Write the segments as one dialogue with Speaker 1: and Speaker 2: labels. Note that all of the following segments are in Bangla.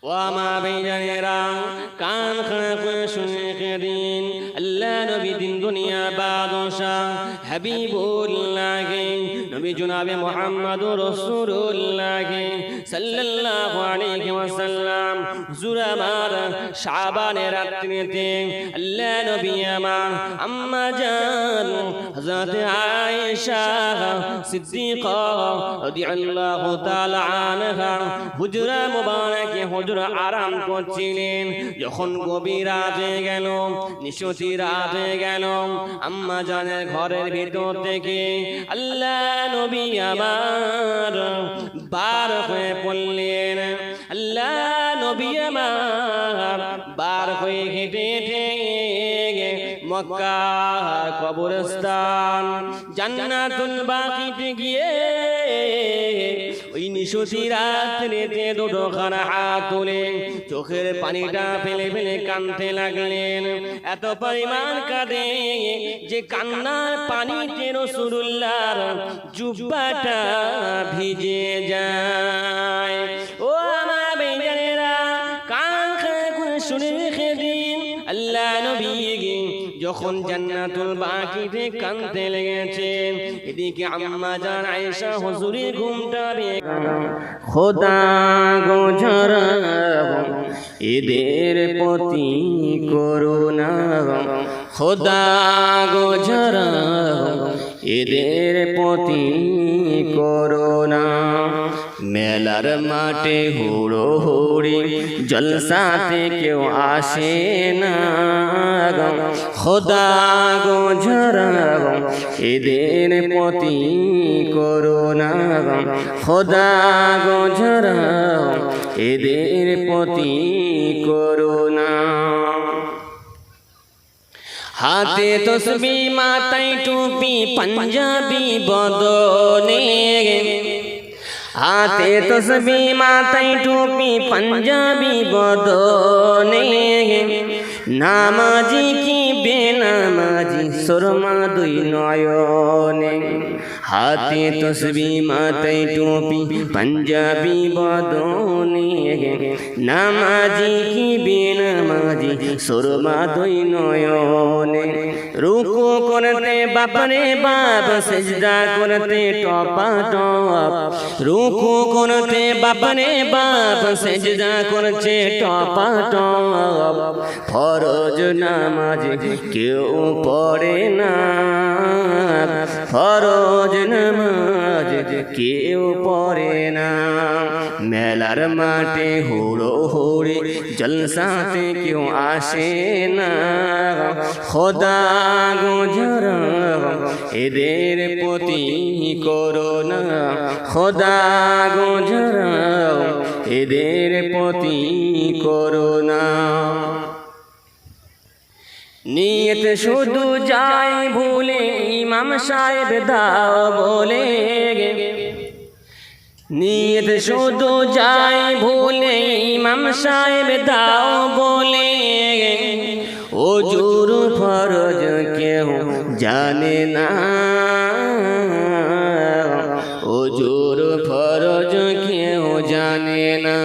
Speaker 1: ও আমার ভাইজানেরা, কান খাড়া করে শুনে দিন, আল্লাহ নবী দিন দুনিয়া বাদশাহ হাবিবুল্লাহ নবী জনাবে মুহাম্মদুর রাসূলুল্লাহ সাল্লাল্লাহু আলাইহি ওয়াসাল্লাম হুজুর আমার শাবানের রাত্রিতে আল্লাহ নবী আমার আম্মা জান হযরত আয়েশা সিদ্দিকা রাদিয়াল্লাহু তাআলা আনহা হুজরা মুবারাকে হুজরা আরাম করছিলেন। যখন গভীর রাত হয়ে গেল, নিশতি রাত হয়ে গেল, আম্মা জানের ঘরের ভিতর থেকে আল্লাহ নবী আমার বার হয়ে পড়লেন। আল্লাহ নবী আমার বার হয়ে হেঁটে হেঁটে মক্কা কবরস্থান জান্নাতুল বাকিতে গিয়ে ওই নিশতি রাত্রিতে দুটোখানা হাত তুলে চোখের পানিটা ফেলে ফেলে কাঁদতে লাগলেন। এত পরিমাণ কাঁদে যে কান্নার পানিতে রাসূলুল্লাহর জুব্বাটা ভিজে যায়। ও আমার বেজানেরা, কান খাড়া শুনে রেখে দিন, আল্লাহ নবী যখন জান্নাতুল বাকিতে কাঁদতে লেগেছেন, এদিকে আম্মা জান আয়েশা হুজুরের ঘুমটা খোদা গো যারা এদের প্রতি করুণা, খোদা গো যারা এদের প্রতি করুণা। মেলার মাঠে হুড়ো হুড়ি জলসাতে কেউ আসে না, খোদা গো যারা এদের প্রতি করুণা, খোদা গো যারা এদের প্রতি করুণা। হাতে তসবিহ মাথায় টুপি পাঞ্জাবি বদনে, হাতে তসবিহ মাথায় টুপি পাঞ্জাবি বদনে, নামাজি কি বেনামাজি সুরমা দুই নয়নে। হাতে তসবিহ মাথায় টুপি পাঞ্জাবি বদনে, নামাজি কি বেনামাজি সুরমা দুই নয়নে। রুকু করতে বাপরে বাপ, সিজদা করতে টপাটপ, রুকু করতে বাপরে বাপ, সিজদা করছে টপাটপ। ফরজ নামাজ কেউ পড়ে না, ফরজ নামাজ কেউ পড়ে না। মেলার মাঠে হুড়ো হুড়ি জলসাতে কেউ আসে না, খোদা গো যারা এদের প্রতি করুণা, খোদা গো যারা এদের প্রতি করুণা। নিয়ত শুধু যায় ভুলে ইমাম সাহেব দাও বলে, নিয়ত শুধু যায় ভুলে ইমাম সাহেব দাও বলে, ওজুর ফরজ কেউ জানে না, ওজুর ফরজ কেউ জানে না।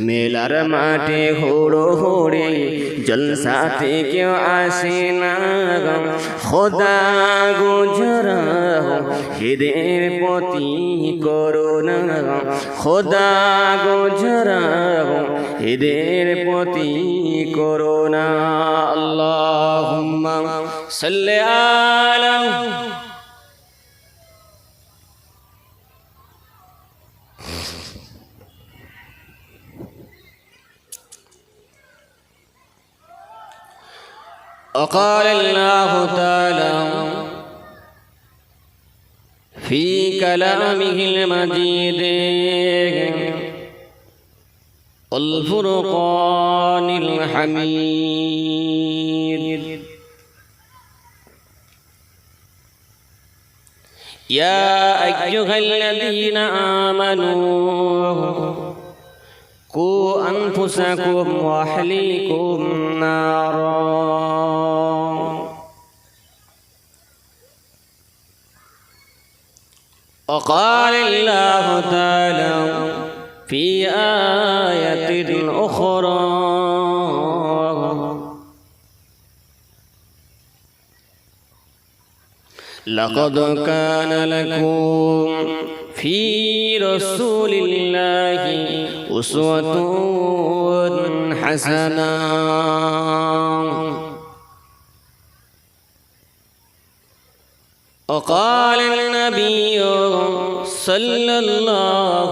Speaker 1: মেলার মাঠে হুড়ো হুড়ি জলসাতে কেউ আসে না, খোদা গো যারা এদের প্রতি করুণা, খোদা গো যারা এদের প্রতি করুণা। আল্লাহুম্মা সাল্লি আলা وقال الله تعالى في كلامه المجيد والفرقان الحميد يا أيها الذين آمنوا قوا أنفسكم وأهليكم نارا وقال الله تعالى في آية أخرى لقد كان لكم في رسول الله أسوة حسنة وقال النبي صلى الله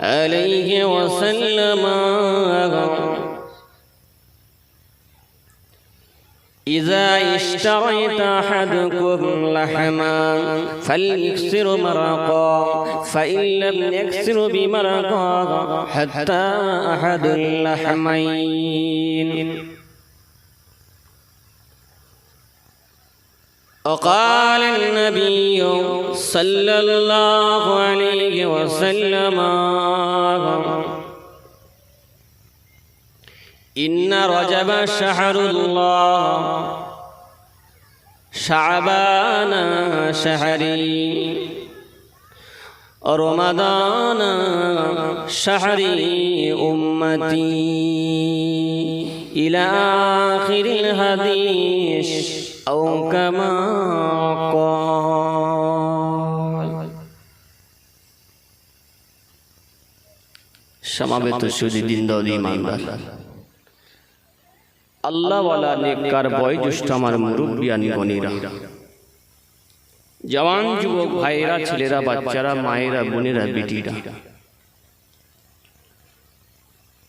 Speaker 1: عليه وسلم إذا اشتريت أحدكم لحما فليكسر مرقا فإن لم يكسر بمرقا حتى أحد اللحمين وقال النبي صلى الله عليه وسلم إن رجب شهر الله شعبان شهري رمضان شهري أمتي إلى آخر الحديث أو كما قال সমাবেত সুধী দিনদার ঈমানদার আল্লাহ ওয়ালা নেককার বয়োজ্যেষ্ঠ আমার মুরব্বিয়ান গণীরা, জওয়ান যুবক ভাইরা, ছেলেরা, বাচ্চারা, মায়েরা, বোনেরা, বেটিরা,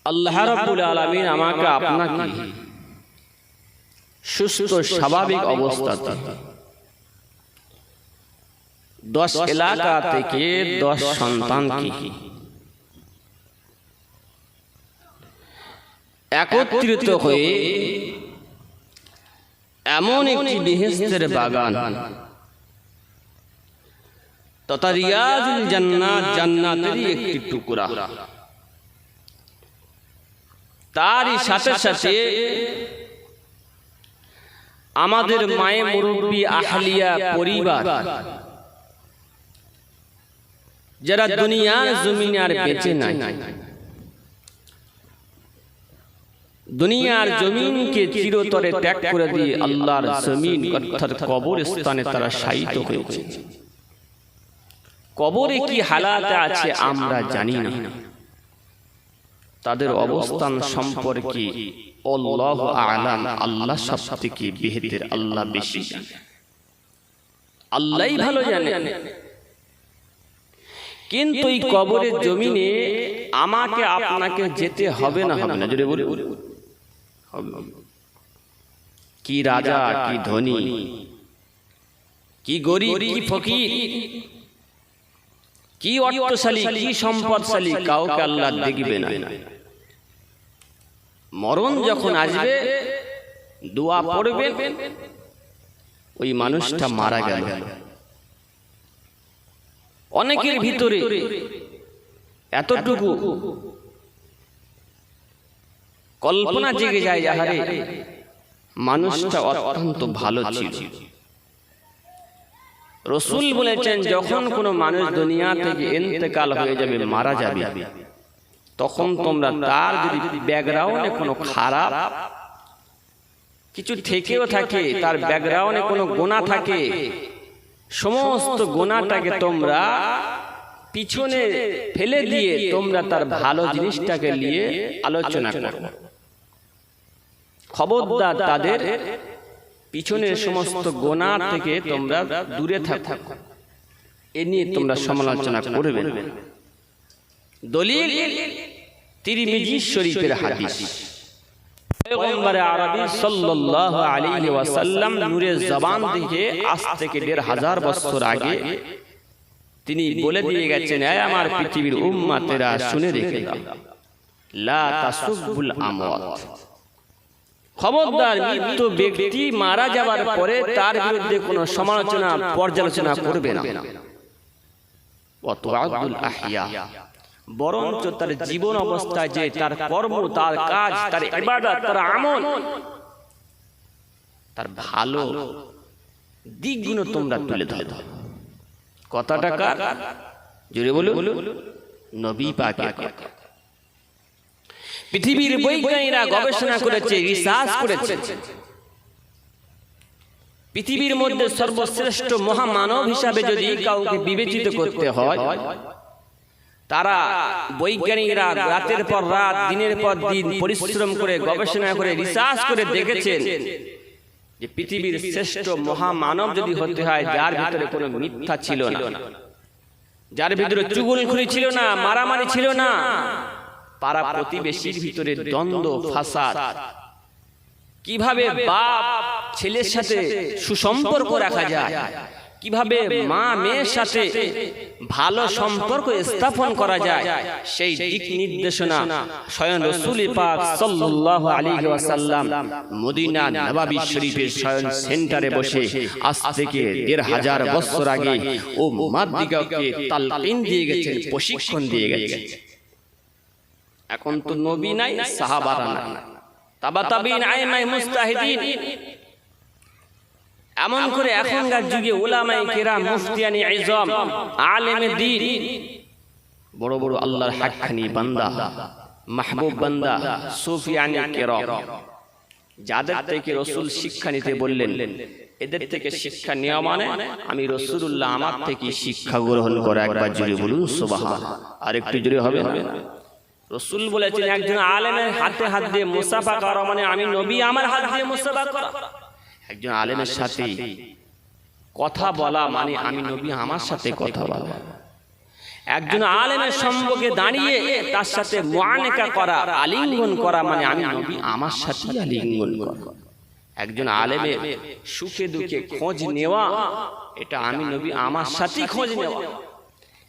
Speaker 1: আল্লাহ রাব্বুল আলামিন আমাকে আপনাকে সুস্থ স্বাভাবিক অবস্থাতে 10 এলাকা থেকে 10 সন্তানকে একত্রিত হয়ে এমন একটি বেহেশতের বাগান তথা রিয়াজুল জান্নাত, জান্নাতেরই একটি টুকরা, তারই সাথে সাথে আমাদের মায়ে মুরব্বী আহলিয়া পরিবার যারা দুনিয়ার জমিনে আর বেঁচে নাই, দুনিয়ার জমিনকে চিরতরে ত্যাগ করে দিয়ে আল্লাহর জমিন অর্থাৎ কবরস্থানে তারা শায়িত হয়েছে। কবরে কি হালাতে আছে আমরা জানি না, তাদের অবস্থান সম্পর্কে আল্লাহু আ'লাম, আল্লাহ সবথেকে বেহতর, আল্লাহ বেশি জানে, আল্লাহই ভালো জানেন। কিন্তু এই কবরের জমিনে আমাকে আপনাকে যেতে হবে না, হবে না? জোরে বলে কি রাজা, কি ধনী, কি গরিব, কি ফকির, কি অর্থশালী, কি সম্পদশালী, কাউকে আল্লাহ দেখবে না। মরণ যখন আসবে দোয়া পড়বে, ওই মানুষটা মারা গেল। অনেকের ভিতরে এতটুকু কল্পনা জেগে যায়, আহারে মানুষটা অত্যন্ত ভালো ছিল। রাসূল বলেছেন, যখন কোনো মানুষ দুনিয়া থেকে ইন্তেকাল হয়ে যাবে, মারা যাবে, তখন তোমরা তার যদি ব্যাকগ্রাউন্ডে কোনো খারাপ কিছু থেকেও থাকে, তার ব্যাকগ্রাউন্ডে কোনো গুনাহ থাকে, সমস্ত গুনাহটাকে তোমরা পিছনে ফেলে দিয়ে তোমরা তার ভালো জিনিসটাকে নিয়ে আলোচনা করো। খবরদার তাদের পিছনের সমস্ত গুনাহ থেকে তোমরা দূরে থাকো, এ নিয়ে তোমরা সমালোচনা করবে। দলিল তিরমিজি শরীফের হাদিস, পয়গম্বর আরবি সাল্লাল্লাহু আলাইহি ওয়াসাল্লাম নূরে জবান থেকে আজ থেকে 1500 বছর আগে তিনি বলে দিয়ে গেছেন, হে আমার পৃথিবীর উম্মতেরা শুনে রেখে দাও, লা তাসুবুল আমওয়াত, খবরদার মৃত ব্যক্তি মারা যাবার পরে তার বিরুদ্ধে কোনো সমালোচনা পর্যালোচনা করবে না। ওয়া তুআদুল আহইয়া, বরঞ্চ তার জীবন অবস্থায় যে তার কর্ম, তার কাজ, তার ইবাদত, তার আমল, তার ভালো দিকগুলো তোমরা তুলে ধরো। কথাটা কার? জোরে বলো। নবী পাকের কথা। পৃথিবীর বৈজ্ঞানিকরা গবেষণা করেছে, রিসার্চ করেছে, পৃথিবীর মধ্যে সর্বশ্রেষ্ঠ মহামানব হিসাবে যদি কাউকে বিবেচিত করতে হয়, তারা বৈজ্ঞানিকরা রাতের পর রাত, দিনের পর দিন পরিশ্রম করে, গবেষণা করে, রিসার্চ করে দেখেছেন যে পৃথিবীর শ্রেষ্ঠ মহামানব যদি হতে হয় যার ভিতরে কোনো মিথ্যা ছিল না, যার ভিতরে চুগলখড়ি ছিল না, মারামারি ছিল না, পাড়া প্রতিবেশীর ভিতরে দ্বন্দ্ব ফাসাদ, কিভাবে বাপ ছেলের সাথে সুসম্পর্ক রাখা যায়, কিভাবে মা মেয়ের সাথে ভালো সম্পর্ক স্থাপন করা যায়, সেই দিক নির্দেশনা স্বয়ং রাসূল পাক সাল্লাল্লাহু আলাইহি ওয়াসাল্লাম মদিনা নববী শরীফের স্বয়ং সেন্টারে বসে আজ থেকে ১৫০০ বছর আগে ও উম্মতদিগকে তালকিন দিয়ে গেছেন, প্রশিক্ষণ দিয়ে গেছেন। এখন তো নবী নাই, সাহাবারা নাই, তাবা তাবিন, আইমায়ে মুজতাহিদিন, এমন করে এখনকার যুগে উলামায়ে কেরাম, মুফতিয়ানি আযম, আলেমে দ্বীন, বড় বড় আল্লাহর হাক্কানি বান্দা, মাহবুব বান্দা, সুফিয়ানি কেরাম, যাদের থেকে রাসূল শিক্ষা নিতে বললেন, এদের থেকে শিক্ষা নেওয়া মানে আমি রাসূলুল্লাহ আমার থেকে শিক্ষা গ্রহণ করা। একবার জোরে বলুন সুবহানাল্লাহ। আর একটু জোরে হবে না? রাসূল বলেছেন একজন আলেমের হাতে হাত দিয়ে মুসাফা করা মানে আমি নবী আমার হাত দিয়ে মুসাফা করা। একজন আলেমের সাথে কথা বলা মানে আমি নবী আমার সাথে কথা বলা। একজন আলেমের সম্মুখে দাঁড়িয়ে তার সাথে মুআনাকা করা, আলিঙ্গন করা মানে আমি নবী আমার সাথে আলিঙ্গন করা। একজন আলেমের সুখে দুঃখে খোঁজ নেওয়া, এটা আমি নবী আমার সাথে খোঁজ নেওয়া।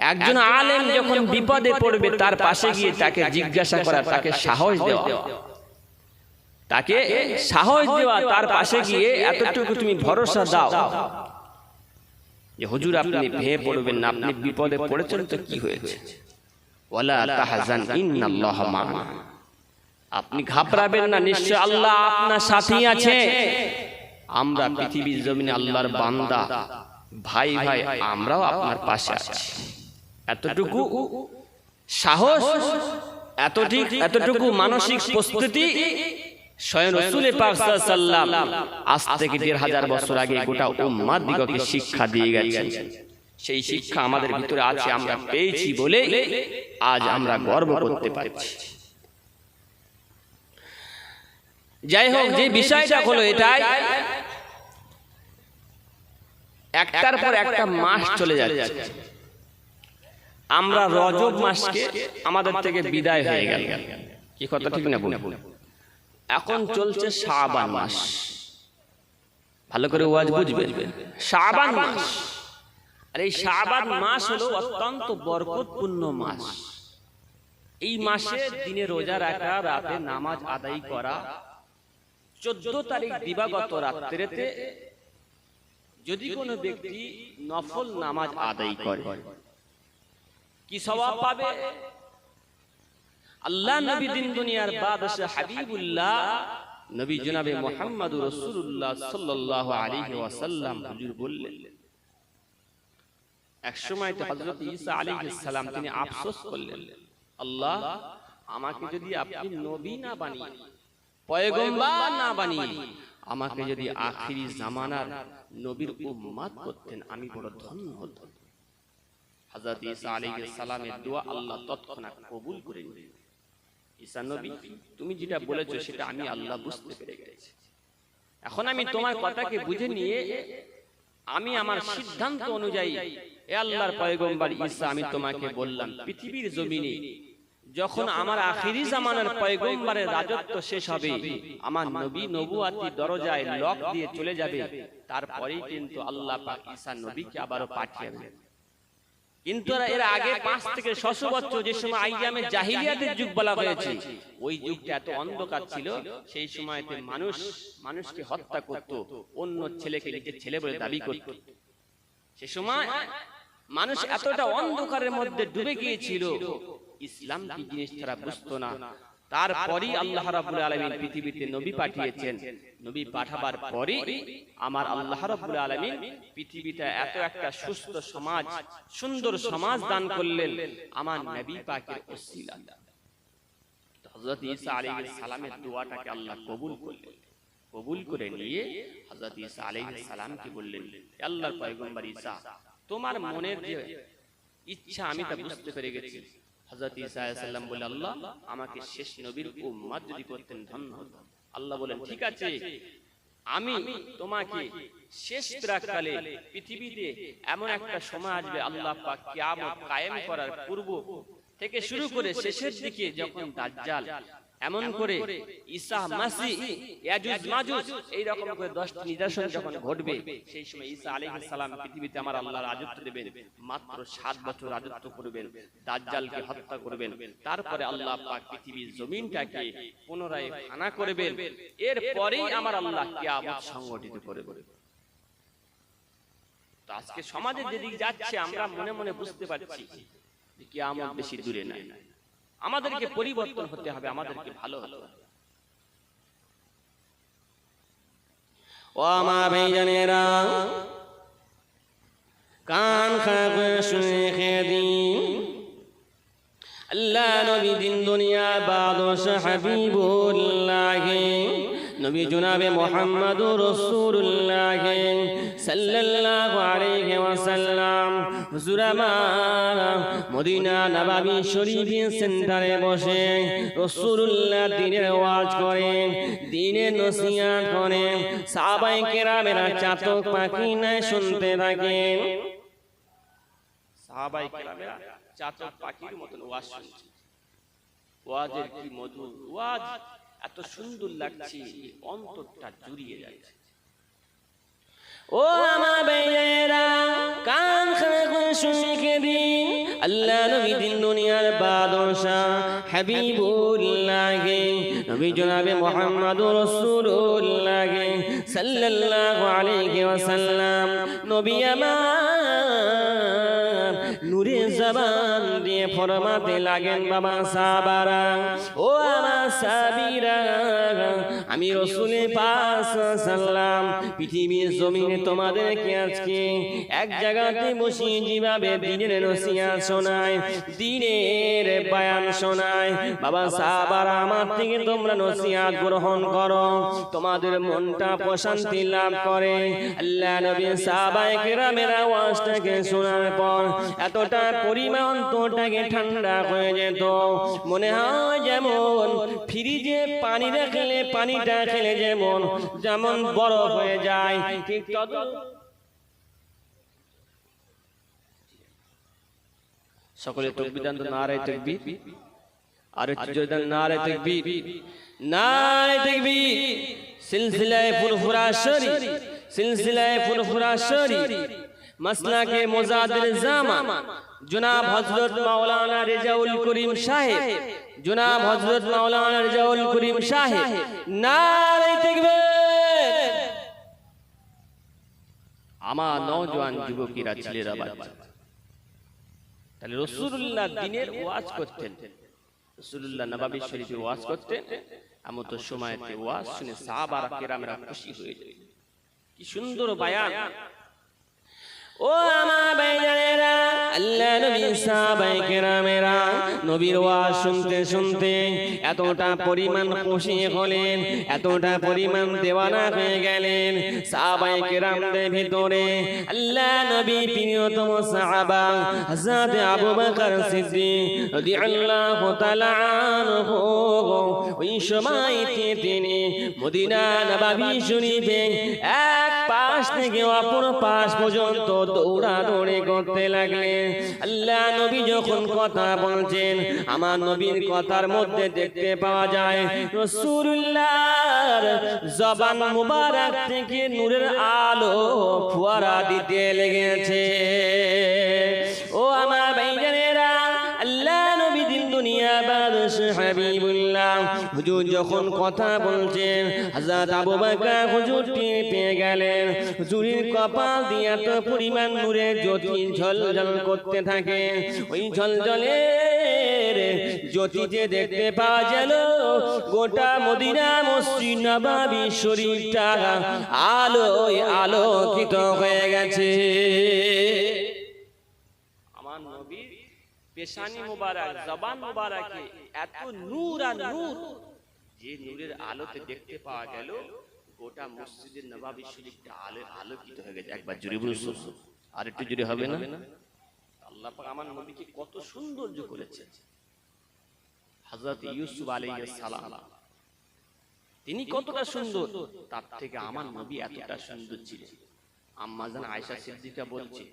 Speaker 1: একজন আলেম যখন বিপদে পড়বে তার পাশে গিয়ে তাকে জিজ্ঞাসা করা, তাকে সাহস দেওয়া, তাকে সাহস দেওয়া, তার পাশে গিয়ে এতটুকু তুমি ভরসা দাও যে হুজুর আপনি ভেঙে পড়বেন না, আপনি বিপদে পড়েছেন তো কি হয়েছে, ওয়ালা তাহজান ইন্নাল্লাহা মা'ানা, আপনি ঘাবড়াবেন না, নিশ্চয় আল্লাহ আপনার সাথেই আছে। আমরা পৃথিবীর জমিনে আল্লাহর বান্দা, ভাই ভাই, আমরাও আপনার পাশে আছি। এতটুকু সাহস, এতটুকু মানসিক প্রস্তুতি স্বয়ং রাসূল পাক সাল্লাল্লাহু আলাইহি ওয়াসাল্লাম আজ থেকে ১৫০০ বছর আগে গোটা উম্মতদিগকে শিক্ষা দিয়ে গেছেন। সেই শিক্ষা আমাদের ভিতরে আছে, আমরা পেয়েছি বলে আজ আমরা গর্ব করতে পারছি। যাই হোক, যে বিষয়টা হলো এটাই, একটার পর একটা মাস চলে যাচ্ছে, আমরা রজব মাসকে আমাদের থেকে বিদায় হয়ে গেল। কি কথা ঠিক না বলুন? এখন চলছে শাবান মাস। ভালো করে ওয়াজ বুঝবেন, শাবান মাস। আর এই শাবান মাস হলো অত্যন্ত বরকতপূর্ণ মাস। এই মাসে দিনে রোজা রাখা, রাতে নামাজ আদায় করা, 14 তারিখ দিবাগত রাত্রিতে যদি কোনো ব্যক্তি নফল নামাজ আদায় করে কি সওয়াব পাবে? আল্লাহ নবী দিন দুনিয়ার বাদশা হাবিবুল্লাহ নবী জনাবে মুহাম্মদুর রাসূলুল্লাহ সাল্লাল্লাহু আলাইহি ওয়াসাল্লাম হুজুর বললেন, এক সময় তো হযরত ঈসা আলাইহিস সালাম তিনি আফসোস করলেন, আল্লাহ আমাকে যদি আপনি নবী না বানিয়ে, পয়গম্বর না বানিয়ে আমাকে যদি আখিরি জামানার নবীর উম্মত করতেন আমি বড় ধন্য হতাম। হযরত ঈসা আলাইহিস সালামের দোয়া আল্লাহ তৎক্ষণাৎ কবুল করে নিলেন। ঈসা নবী, তুমি যেটা বলেছো সেটা আমি আল্লাহ বুঝতে পেরে গেছি। এখন আমি তোমার কথাকে বুঝে নিয়ে আমি আমার সিদ্ধান্ত অনুযায়ী, এ আল্লাহর পয়গম্বর ঈসা, আমি তোমাকে বললাম পৃথিবীর জমিনে যখন আমার আখিরি জামানার পয়গম্বরের রাজত্ব শেষ হবে, আমার নবী নবুয়াতি দরজায় লক দিয়ে চলে যাবে, তারপরেই কিন্তু আল্লাহ পাক ঈসা নবীকে আবারও পাঠিয়েবেন। কিন্তু এর আগে 5 থেকে 600 বছর যে সময় আইয়ামে জাহিলিয়াতের যুগ বলা হয়েছে, ওই যুগটা এত অন্ধকার ছিল, সেই সময়তে মানুষকে হত্যা করত, অন্য ছেলেকে নিজের ছেলে বলে দাবি করত। সে সময় মানুষ এতটা অন্ধকারের মধ্যে ডুবে গিয়েছিল, ইসলাম কি জিনিস তারা বুঝতো না। তারপরই আল্লাহ রাব্বুল আলামিন পৃথিবীতে নবী পাঠিয়েছেন। নবী পাঠাবার পরই আমার আল্লাহ রাব্বুল আলামিন পৃথিবীতে এত একটা সুস্থ সমাজ, সুন্দর সমাজ দান করলেন আমার নবী পাকের ওসিলা। হযরত ঈসা আলাইহিস সালামের দোয়াটাকে আল্লাহ কবুল করলেন। কবুল করে নিয়ে হযরত ঈসা আলাইহিস সালামকে বললেন, আল্লাহর পয়গম্বর ঈসা, তোমার মনের যে ইচ্ছা আমি তা বুঝতে পেরে গেছি। হযরত ঈসা আলাইহিস সালাম বলে, আল্লাহ আমাকে শেষ নবীর উম্মত যদি করতেন ধন্য হতো। আল্লাহ বলেন, ঠিক আছে, আমি তোমাকে শেষ প্রাককালে পৃথিবীতে এমন একটা সময় আসবে, আল্লাহ পাক কিয়ামত কায়েম করার পূর্ব থেকে শুরু করে শেষের দিকে যখন দাজ্জাল এমন করে ঈসা মাসিহ ইয়াজুজ মাজুজ এই রকম করে 10টি নিদর্শন যখন ঘটবে, সেই সময় ঈসা আলাইহিস সালাম পৃথিবীতে আমার আল্লাহ রাজত্ব দেবেন। মাত্র 7 বছর রাজত্ব করবেন, দাজ্জালকে হত্যা করবেন। তারপরে আল্লাহ পাক পৃথিবীর জমিনটাকে পুনরায় ফানা করবেন। এরপরেই আমার আল্লাহ কিয়ামত সংগঠিত করবেন। তো আজকে সমাজে যেদিকে যাচ্ছে আমরা মনে মনে বুঝতে পারছি যে কিয়ামত বেশি দূরে নাই। আমাদেরকে পরিবর্তন হতে হবে, আমাদেরকে ভালো হতে হবে। ও আমার ভাইজানেরা, কান খাগো শুনে দিন, আল্লাহ নবী দিন দুনিয়া বাদশা হাবিবুল্লাহ নবী জনাবে মুহাম্মদুর রাসূলুল্লাহ সাল্লাল্লাহু আলাইহি ওয়াসাল্লাম হুজুর আমার মদিনা নববী শরীফের সেন্টারে বসে রাসূলুল্লাহ দ্বীনের ওয়াজ করেন, দ্বীনের নসিহত করেন। সাহাবায়ে কেরামেরা চাতক পাখি নাই শুনতে থাকেন। সাহাবায়ে কেরামেরা চাতক পাখির মতন ওয়াজ শুনছে। ওয়াজের কি মধুর ওয়াজ, এত সুন্দর লাগছে, অন্তরটা জুড়িয়ে যাচ্ছে। ও আমার ভাইয়েরা, কান খাগো শুনে দিন, আল্লাহ নবী দিন দুনিয়ার বাদশা হাবিবুল্লাহ নবী জনাবে মুহাম্মদুর রাসূলুল্লাহ সাল্লাল্লাহু আলাইহি ওয়াসাল্লাম নবী আমার নূরে জবান দিয়ে ফরমাতে লাগেন, বাবা সাহাবারা, ও আমার সাহাবীরা, আমি রাসূলের পাক সাল্লাম পৃথিবীর জমিনে তোমাদেরকে আজকে এক জায়গাতে বসিয়ে যেভাবে দ্বীনের নসিহত শোনায়, দ্বীনের বয়ান শোনায়, বাবা সাহাবারা আমার থেকে তোমরা নসিহত গ্রহণ করো, তোমাদের মনটা প্রশান্তি লাভ করে। আল্লাহ নবী সাহাবায়ে কেরামের আওয়াজটাকে শোনার পর এতটা পরিমাণ অন্তরটাকে ঠান্ডা হয়ে যেত, মনে হয় যেমন ফ্রিজে পানি রাখলে পানিটা খেলে যেমন বরফ হয়ে যায়, ঠিক তত সকলে তাকবীর দান, নারে তাকবীর, আর জোরে দান নারে তাকবীর, নারে তাকবীর। সিলসিলায়ে ফুরফুরা শরীফ, সিলসিলায়ে ফুরফুরা শরীফ মাসলাকে মুজাদ্দিদ জামান জনাব হযরত মাওলানা রেজাউল করিম সাহেব, জনাব হযরত মাওলানা রেজাউল করিম সাহেব, নারে তাকবীর। আমার নওজোয়ান যুবকেরা, ছেলেরা, বাচ্চা, তাহলে রাসূলুল্লাহ দ্বীনের ওয়াজ করতেন, রাসূলুল্লাহ নববী শরীফে ওয়াজ করতেন। এমন তো সময়তে ওয়াজ শুনে সাহাবারা কেরামেরা খুশি হয়ে যায়। কি সুন্দর বয়ান! ও আমার ভাইজানেরা, আল্লাহ নবী সাহাবায়ে কেরামেরা নবীর ওয়াজ শুনতে শুনতে এতটা পরিমাণ খুশি হলেন, এতটা পরিমাণ দেওয়ানা হয়ে গেলেন। সাহাবায়ে কেরামদের ভিতরে আল্লাহ নবী প্রিয়তম সাহাবা হযরত আবু বকর সিদ্দিক রাদিয়াল্লাহু তাআলা আনহু, ওই সময়তে তিনি মদিনা নববী শরীফে এক পাশ থেকে অপর পাশ পর্যন্ত দৌড়াদৌড়ি করতে লাগলেন। আল্লাহ নবী যখন কথা বলছেন, আমার নবীর কথার মধ্যে দেখতে পাওয়া যায় রাসূলুল্লাহর জবান মুবারক থেকে নূরের আলো ফোয়ারা দিতে লেগেছে। ও আমার ভাইজানেরা, আল্লাহ নবী দিন দুনিয়া হাবিবুল্লাহ হুজুর যখন কথা বলছেন হযরত আবু বকর হুজুর টের পেয়ে গেলেন হুজুরের কপাল দিয়ে এত পরিমাণ নূরের জ্যোতি ঝলঝল করতে থাকে ওই ঝলঝলের জ্যোতিতে দেখতে পাওয়া গেল গোটা মদিনা মসজিদ নববী শরীফটা আলোয় আলোকিত হয়ে গেছে। আমার নবীর পেশানি মুবারক জবান মুবারকে এত নূর আর নূর যে নূরের আলোতে দেখতে পাওয়া গেল গোটা মসজিদের নববী শরীফটা আলোয় আলোকিত হয়ে গেছে। একবার জোরে বলুন আর একটু জোরে হবে না? আল্লাহ পাক আমার নবীকে কত সৌন্দর্য করেছেন। হযরত ইউসুফ আলাইহিস সালাম তিনি কতটা সুন্দর, তার থেকে আমার নবী এতটা সুন্দর ছিলেন। আম্মা জান আয়েশা সিদ্দিকা বলছে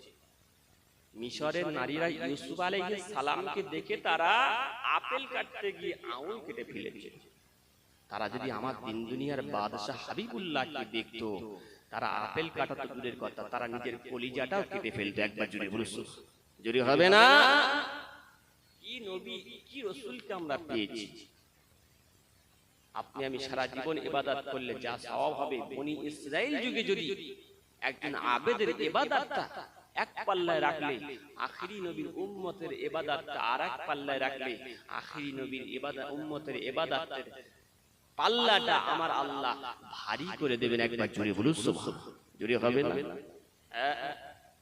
Speaker 1: মিশরের নারীরা ইউসুফ আলাইহিস সালামকে দেখে তারা আপেল কাটতে গিয়ে আঙুল কেটে ফেলেছে। তারা যদি আমার দিন দুনিয়ার বাদশা হাবিবুল্লাহকে দেখতো তারা আপেল কাটা তো দূরের কথা, তারা নিজের কলিজাটাও কেটে ফেলতো। একবার জোরে বলুন, জোরে হবে না? কি নবী কি রাসূলকে আমরা পেয়েছি। আপনি আমি সারা জীবন ইবাদত করলে যা সওয়াব হবে, বনি ইসরাইল যুগে যদি একজন আবেদের ইবাদতটা এক পাল্লায় রাখলে আখিরি নবীর উম্মতের ইবাদতটা আরেক পাল্লায় রাখলে আখিরি নবীর ইবাদত উম্মতের ইবাদতের পাল্লাটা আমার আল্লাহ ভারী করে দেবেন। একবার জোরে বলুন সুবহানাল্লাহ, জোরে হবে না?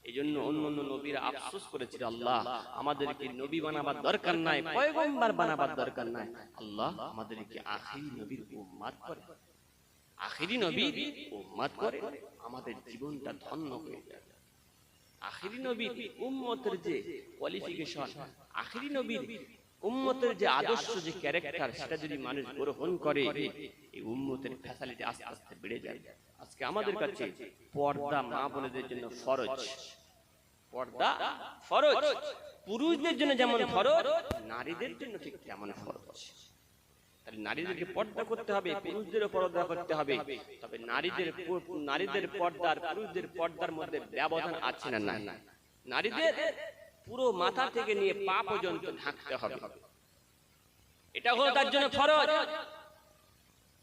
Speaker 1: এইজন্য অন্যান্য নবীরা আফসোস করেছিল আল্লাহ আমাদেরকে নবী বানাবার দরকার নাই, পয়গম্বর বানাবার দরকার নাই, আল্লাহ আমাদেরকে আখিরি নবীর উম্মত করে, আখিরি নবীর উম্মত করে আমাদের জীবনটা ধন্য হয়ে যায়। আখিরি নবীর উম্মতের যে কোয়ালিফিকেশন, আখিরি নবীর উম্মতের যে আদর্শ যে ক্যারেক্টার সেটা যদি মানুষ গ্রহণ করে এই উম্মতের ফ্যাসিলিটি আস্তে আস্তে বেড়ে যায়। আজকে আমাদের কাছে পর্দা মা বোনদের জন্য ফরজ, পর্দা ফরজ, পুরুষদের জন্য যেমন ফরজ নারীদের জন্য ঠিক তেমন ফরজ। তাহলে নারীদেরকে পর্দা করতে হবে, পুরুষদেরও পর্দা করতে হবে। তবে নারীদের পর্দার পুরুষদের পর্দার মধ্যে ব্যবধান আছে না? না, নারীদের পুরো মাথা থেকে নিয়ে পা পর্যন্ত ঢাকতে হবে, এটা হলো তার জন্য ফরজ।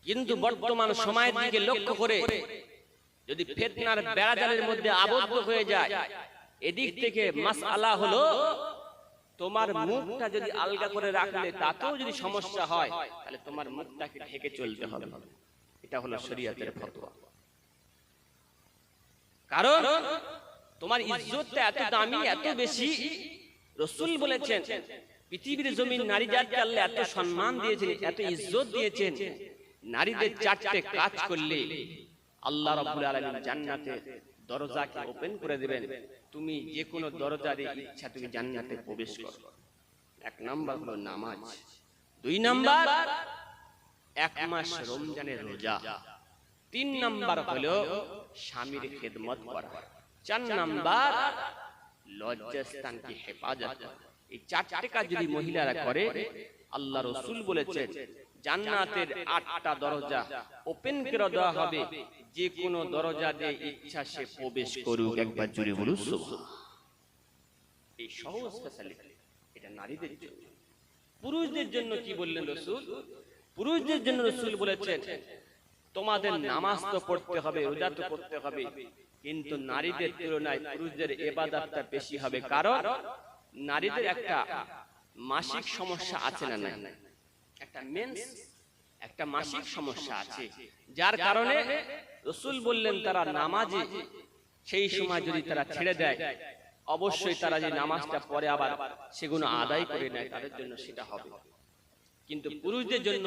Speaker 1: কিন্তু বর্তমান সময়ের দিকে লক্ষ্য করে যদি ফিতনার বেড়াজালের মধ্যে আবদ্ধ হয়ে যায়, এদিক থেকে মাসআলা হলো তোমার মুখটা যদি আলগা করে রাখলে তাতেও যদি সমস্যা হয় তাহলে তোমার মুখটাকে ঢেকে চলতে হবে। এটা হলো শরীয়তের ফতোয়া। কারণ তোমার ইজ্জতটা এত দামি এত বেশি, রাসূল বলেছেন পৃথিবীর জমিন নারী জাতকে আল্লাহ এত সম্মান দিয়েছেন, এত ইজ্জত দিয়েছেন, নারীদের চারটে কাজ করলে আল্লাহ রাব্বুল আলামিন জান্নাতে দরজাকে ওপেন করে দিবেন। তুমি যে কোনো দরজা দিয়ে ইচ্ছা তুমি জান্নাতে প্রবেশ করো। এক নাম্বার হলো নামাজ, দুই নাম্বার এক মাস রমজানের রোজা, তিন নাম্বার হলো স্বামীর খেদমত করা, চার নাম্বার লজ্জাস্থানকে হেফাজত। এই চারটি কাজ যদি মহিলারা করে আল্লাহ রাসূল বলেছেন জান্নাতের 8টা দরজা ওপেন করে দেওয়া হবে, যে কোনো দরজা দিয়ে ইচ্ছা সে প্রবেশ করুক। একবার জোরে বলুন সুবহানাল্লাহ। এই সহজ ফ্যাসিলিটি এটা নারীদের জন্য। পুরুষদের জন্য কি বললেন রাসূল? পুরুষদের জন্য রাসূল বলেছেন তোমাদের নামাজ তো পড়তে হবে, রোজা তো করতে হবে, কিন্তু নারীদের তুলনায় পুরুষদের ইবাদতটা বেশি হবে। কারণ নারীদের একটা মাসিক সমস্যা আছে না? নাই, একটা মেন্স একটা মাসিক সমস্যা আছে, যার কারণে রাসূল বললেন তারা নামাজে সেই সময় যদি তারা ছেড়ে দেয়, অবশ্যই তারা যে নামাজটা পড়ে আবার সেগুলো আদায় করে নেয় তাদের জন্য সেটা হবে। কিন্তু পুরুষদের জন্য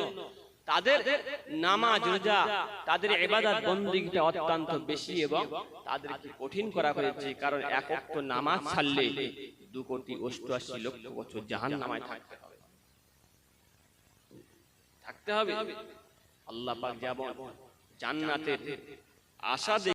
Speaker 1: তাদের নামাজ রোজা তাদের ইবাদত বন্দেগীটা অত্যন্ত বেশি এবং তাদেরকে কঠিন করা হয়েছে। কারণ এক ওয়াক্ত নামাজ ছাড়লে 2,88,00,000 বছর জাহান্নামে থাকতে হবে। আল্লাহ পাক যেমন জান্নাতের আশা